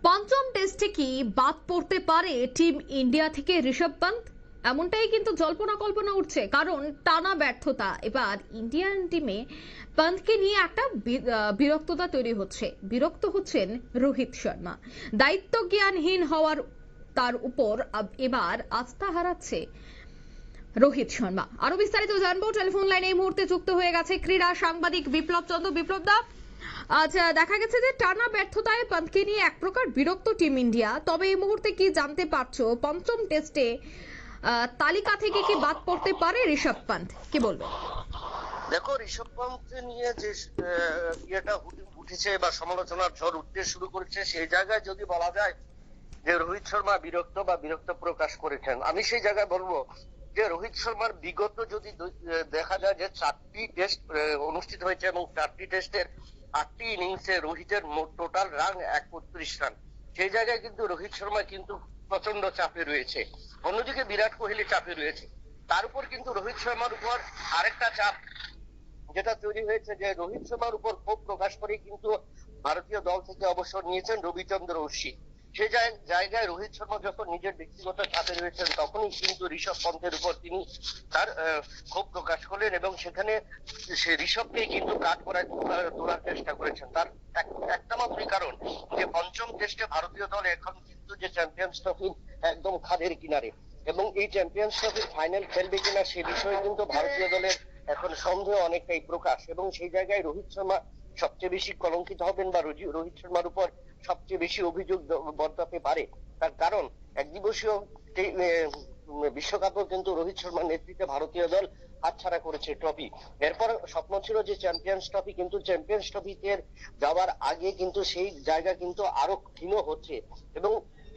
পঞ্চম টেস্টে কি বাদ পড়তে পারে টিম ইন্ডিয়া থেকে ঋষভ পান্ত? এমনটাই কিন্তু জল্পনা কল্পনা উঠছে, কারণ টানা ব্যর্থতা এবার ইন্ডিয়ান টিমে পান্তকে নিয়ে একটা বিরক্ততা তৈরি হচ্ছে। বিরক্ত হচ্ছেন রোহিত শর্মা। দায়িত্ব জ্ঞানহীন হওয়ার তার উপর এবার আস্থা হারাচ্ছে রোহিত শর্মা। আরো বিস্তারিত জানবো, টেলিফোন লাইনে এই মুহূর্তে যুক্ত হয়ে গেছে ক্রীড়া সাংবাদিক বিপ্লব চন্দ্র। বিপ্লব দা, আচ্ছা, দেখা গেছে যে টানা ব্যর্থতায় পান্তকে নিয়ে এক প্রকার বিরক্ত টিম ইন্ডিয়া। তবে এই মুহূর্তে কি জানতে পারছো, পঞ্চম টেস্টে তালিকা থেকে কি বাদ পড়তে পারে ঋষভ পান্ত? কি বলবে? দেখো, ঋষভ পান্ত নিয়ে যে ইয়েটা উঠেছে বা সমালোচনার ঝড় উঠতে শুরু করেছে, সেই জায়গায় যদি বলা যায় যে রোহিত শর্মা বিরক্ত প্রকাশ করেছেন, আমি সেই জায়গায় বলবো যে রোহিত শর্মার বিগত যদি দেখা যায় যে 4টি টেস্ট অনুষ্ঠিত হয়েছে এবং 4টি টেস্টের 8টি ইনিংসে রোহিতের মোট টোটাল রান 31 রান। সেই জায়গায় কিন্তু রোহিত শর্মা কিন্তু প্রচন্ড চাপে রয়েছে। অন্যদিকে বিরাট কোহলি চাপে রয়েছে। তার উপর কিন্তু রোহিত শর্মার উপর আরেকটা চাপ যেটা তৈরি হয়েছে, যে রোহিত শর্মার উপর ক্ষোভ প্রকাশ করে কিন্তু ভারতীয় দল থেকে অবসর নিয়েছেন রবিচন্দ্র অশ্বিন। সেই জায়গায় রোহিত শর্মা যখন নিজের ব্যক্তিগত চাপে রয়েছেন, তখনই কিন্তু ঋষভ পন্থের উপর তিনি তার ক্ষোভ প্রকাশ করলেন এবং সেখানে সে ঋষভকে কিন্তু কাট করায় তোলার চেষ্টা করেছেন। তার একটা মাত্রই কারণ যে পঞ্চম টেস্টে ভারতীয় দল এখন কিন্তু যে চ্যাম্পিয়ন্স ট্রফি একদম খাদের কিনারে, এবং এই চ্যাম্পিয়ন্স ট্রফির ফাইনাল খেলবে কিনা সে বিষয়ে কিন্তু ভারতীয় দলের এখন সন্দেহ অনেকটাই প্রকাশ। এবং সেই জায়গায় রোহিত শর্মা সবচেয়ে বেশি কলঙ্কিত হবেন বা রোহিত শর্মার উপর সবচেয়ে বেশি অভিযোগ বর্তাতে পারে। তার কারণ একদিবসীয় বিশ্বকাপেও কিন্তু রোহিত শর্মার নেতৃত্বে ভারতীয় দল হাতছাড়া করেছে ট্রফি। এরপর স্বপ্ন ছিল যে চ্যাম্পিয়ন্স ট্রফি, কিন্তু চ্যাম্পিয়ন্স ট্রফিতে যাওয়ার আগে কিন্তু সেই জায়গা কিন্তু আরো ক্ষীণ হচ্ছে। এবং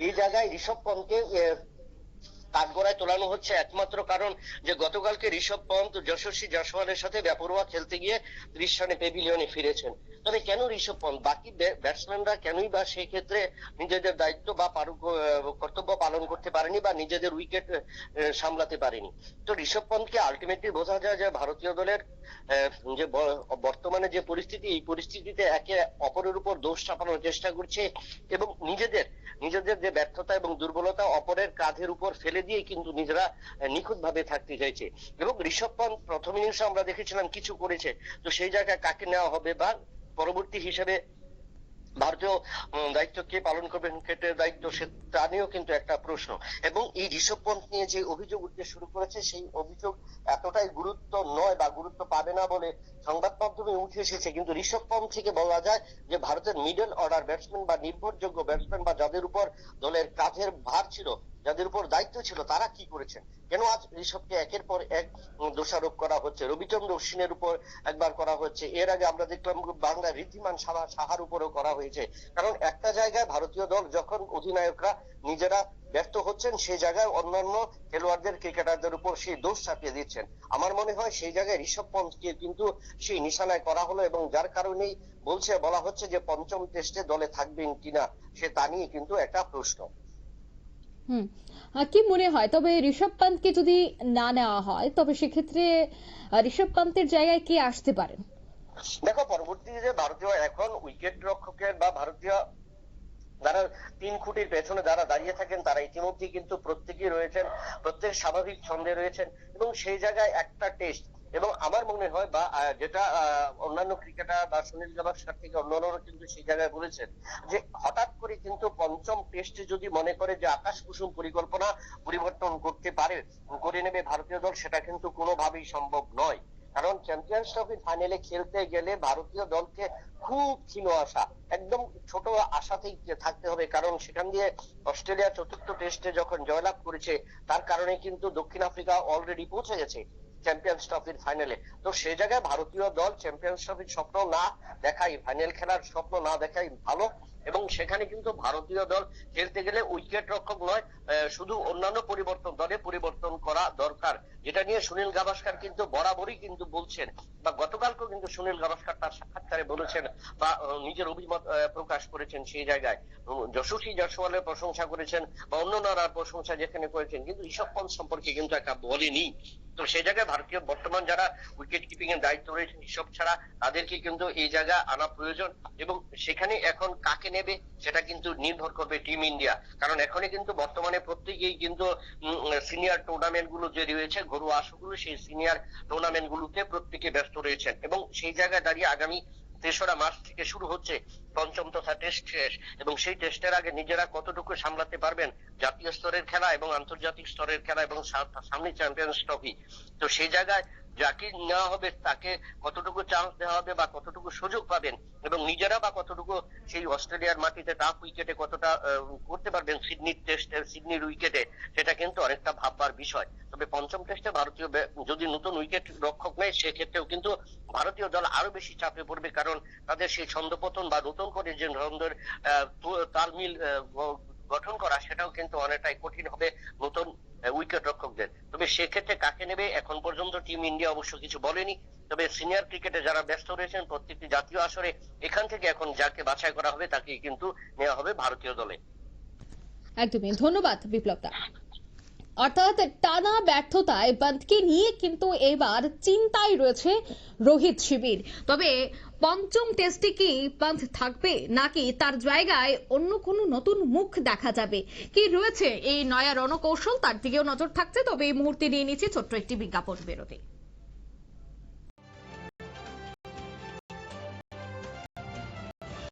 এই জায়গায় ঋষভ পন্তকে কাঠগড়ায় তোলানো হচ্ছে একমাত্র কারণ যে গতকালকে ঋষভ পন্ত যশস্বী জয়সওয়ালের সাথে বেপরোয়া খেলতে গিয়ে 30 রানে পেভিলিয়নে ফিরেছেন। তবে কেন ঋষভ পন্ত, বাকি ব্যাটসম্যানরা কেনই বা সেই ক্ষেত্রে নিজেদের দায়িত্ব বা কর্তব্য পালন করতে পারেনি বা নিজেদের উইকেট সামলাতে পারেনি? তো ঋষভ পন্তকে আলটিমেটলি বোঝা যায় যে ভারতীয় দলের যে বর্তমানে যে পরিস্থিতি, এই পরিস্থিতিতে একে অপরের উপর দোষ চাপানোর চেষ্টা করছে এবং নিজেদের যে ব্যর্থতা এবং দুর্বলতা অপরের কাঁধের উপর ফেলে দিয়ে কিন্তু নিজেরা নিখুঁত ভাবে থাকতে চাইছে। এবং ঋষভ পন্ত প্রথম ইনিংসে আমরা দেখেছিলাম কিছু করেছে, তো সেই জায়গায় কাকে নেওয়া হবে বা পরবর্তী হিসেবে ভারতীয় দায়িত্ব কে পালন করবেন, ক্রিকেটের দায়িত্ব, সে তা নিয়েও কিন্তু একটা প্রশ্ন। এবং এই ঋষভ পন্ত নিয়ে যে অভিযোগ উঠতে শুরু করেছে, সেই অভিযোগ এতটাই গুরুত্ব নয় বা গুরুত্ব পাবে না বলে সংবাদ মাধ্যমে উঠে এসেছে। কিন্তু ঋষভ পন্ত থেকে বলা যায় যে ভারতের মিডল অর্ডার ব্যাটসম্যান বা নির্ভরযোগ্য ব্যাটসম্যান বা যাদের উপর দলের কাঁধের ভার ছিল, যাদের উপর দায়িত্ব ছিল, তারা কি করেছেন? কেন আজ ঋষভকে একের পর এক দোষারোপ করা হচ্ছে? রবিচন্দ্র অশ্বিনের উপর একবার করা হচ্ছে, এর আগে আমরা দেখলাম বাংলার ঋদ্ধিমান সাহার উপরও করা হয়েছে। কারণ একটা জায়গায় ভারতীয় দল যখন অধিনায়করা নিজেরা ব্যর্থ হচ্ছেন, সেই জায়গায় অন্যান্য খেলোয়াড়দের, ক্রিকেটারদের উপর সেই দোষ চাপিয়ে দিচ্ছেন। আমার মনে হয় সেই জায়গায় ঋষভ পন্তকে কিন্তু সেই নিশানায় করা হলো এবং যার কারণেই বলা হচ্ছে যে পঞ্চম টেস্টে দলে থাকবেন কিনা সে তা নিয়ে কিন্তু একটা প্রশ্ন। কি মনে হয়, তবে ঋষভ পান্তকে যদি না নেওয়া হয়, তবে সেক্ষেত্রে ঋষভ পান্তের জায়গায় কে আসতে পারেন? দেখো, পরবর্তীতে ভারতীয় এখন উইকেট রক্ষকের বা ভারতীয় যারা 3 খুঁটির পেছনে যারা দাঁড়িয়ে থাকেন, তারা ইতিমধ্যে কিন্তু প্রত্যেকেই রয়েছেন, প্রত্যেক স্বাভাবিক ছন্দে রয়েছেন। এবং সেই জায়গায় একটা টেস্ট, এবং আমার মনে হয় বা যেটা অন্যান্য ক্রিকেটার বা সুনীল গাভাস্কার থেকে অন্যান্যরা কিন্তু সেই জায়গায় বলেছেন যে হঠাৎ করে কিন্তু পঞ্চম টেস্টে যদি মনে করে যে আকাশ কুসুম পরিকল্পনা পরিবর্তন করে নেবে ভারতীয় দল, সেটা কিন্তু কোনোভাবেই সম্ভব নয়। কারণ চ্যাম্পিয়ন্স ট্রফির ফাইনালে খেলতে গেলে ভারতীয় দলকে খুব ক্ষীণ আশা, একদম ছোট আশাতেই থাকতে হবে। কারণ সেখান দিয়ে অস্ট্রেলিয়া চতুর্থ টেস্টে যখন জয়লাভ করেছে, তার কারণে কিন্তু দক্ষিণ আফ্রিকা অলরেডি পৌঁছে গেছে চ্যাম্পিয়ন্স ট্রফির ফাইনালে। তো সেই জায়গায় ভারতীয় দল চ্যাম্পিয়ন্স ট্রফির স্বপ্ন না দেখাই, ফাইনাল খেলার স্বপ্ন না দেখাই ভালো। এবং সেখানে কিন্তু ভারতীয় দল খেলতে গেলে উইকেট রক্ষক নয়, শুধু অন্যান্য দলে পরিবর্তন করা দরকার, যেটা নিয়ে সুনীল গাভাস্কার কিন্তু বরাবরই কিন্তু বলছেন, বা গতকালকেও কিন্তু সুনীল গাভাস্কার তার সাক্ষাৎকারে বলেছেন বা নিজের অভিমত প্রকাশ করেছেন। সেই জায়গায় যশস্বী জয়সওয়ালের প্রশংসা করেছেন বা অন্যান্যরা প্রশংসা যেখানে করেছেন, কিন্তু ঋষভ পন্ত সম্পর্কে কিন্তু একটা বলেনি। তো সেই জায়গায় ভারতীয় বর্তমান যারা উইকেট কিপিং এর দায়িত্ব রয়েছেন ঋষভ ছাড়া, তাদেরকে কিন্তু এই জায়গা আনা প্রয়োজন। এবং সেখানে এখন কাকে নেবে সেটা কিন্তু নির্ভর করবে টিম ইন্ডিয়া। কারণ এখনই কিন্তু বর্তমানে প্রত্যেকেই কিন্তু সিনিয়র টুর্নামেন্ট গুলো যে রয়েছে, ঘরোয়া আসরগুলো, সেই সিনিয়র টুর্নামেন্ট গুলোতে প্রত্যেকে ব্যস্ত রয়েছেন এবং সেই জায়গায় দাঁড়িয়ে আগামী 3রা মার্চ থেকে শুরু হচ্ছে পঞ্চম তথা টেস্ট শেষ, এবং সেই টেস্টের আগে নিজেরা কতটুকু সামলাতে পারবেন জাতীয় স্তরের খেলা এবং আন্তর্জাতিক স্তরের খেলা এবং সামনে চ্যাম্পিয়ন্স ট্রফি। তো সেই জায়গায় যাকে নেওয়া হবে তাকে কতটুকু চান্স দেওয়া হবে বা কতটুকু সুযোগ পাবেন এবং নিজেরা বা কতটুকু সেই অস্ট্রেলিয়ার মাটিতে টাফ উইকেটে কতটা করতে পারবেন সিডনির টেস্টে, সিডনির উইকেটে, সেটা কিন্তু অনেকটা ভাববার বিষয়। তবে পঞ্চম টেস্টে ভারতীয় যদি নতুন উইকেট রক্ষক নেয় সেক্ষেত্রেও কিন্তু ভারতীয় দল আরো বেশি চাপে পড়বে, কারণ তাদের সেই ছন্দপতন বা নতুন করে যে ধরনের তালমিল গঠন করা সেটাও কিন্তু অনেকটাই কঠিন হবে নতুন উইকেট রক্ষকদের। তবে সেক্ষেত্রে কাকে নেবে এখন পর্যন্ত টিম ইন্ডিয়া অবশ্য কিছু বলেনি। তবে সিনিয়র ক্রিকেটে যারা ব্যস্ত রয়েছেন প্রত্যেকটি জাতীয় আসরে এখান থেকে এখন যাকে বাছাই করা হবে তাকেই কিন্তু নেওয়া হবে ভারতীয় দলে। একদমই ধন্যবাদ বিপ্লব দা। অর্থাৎ টানা ব্যর্থতায় পান্তকে নিয়ে কিন্তু এবার চিন্তায় রয়েছে রোহিত শিবির। তবে পঞ্চম টেস্টে কি পান্ত থাকবে নাকি তার জায়গায় অন্য কোনো নতুন মুখ দেখা যাবে, কি রয়েছে এই নয়া রণকৌশল, তার দিকেও নজর থাকছে। তবে এই মুহূর্তে নিয়ে নিচ্ছে ছোট্ট একটি বিজ্ঞাপন বিরতি।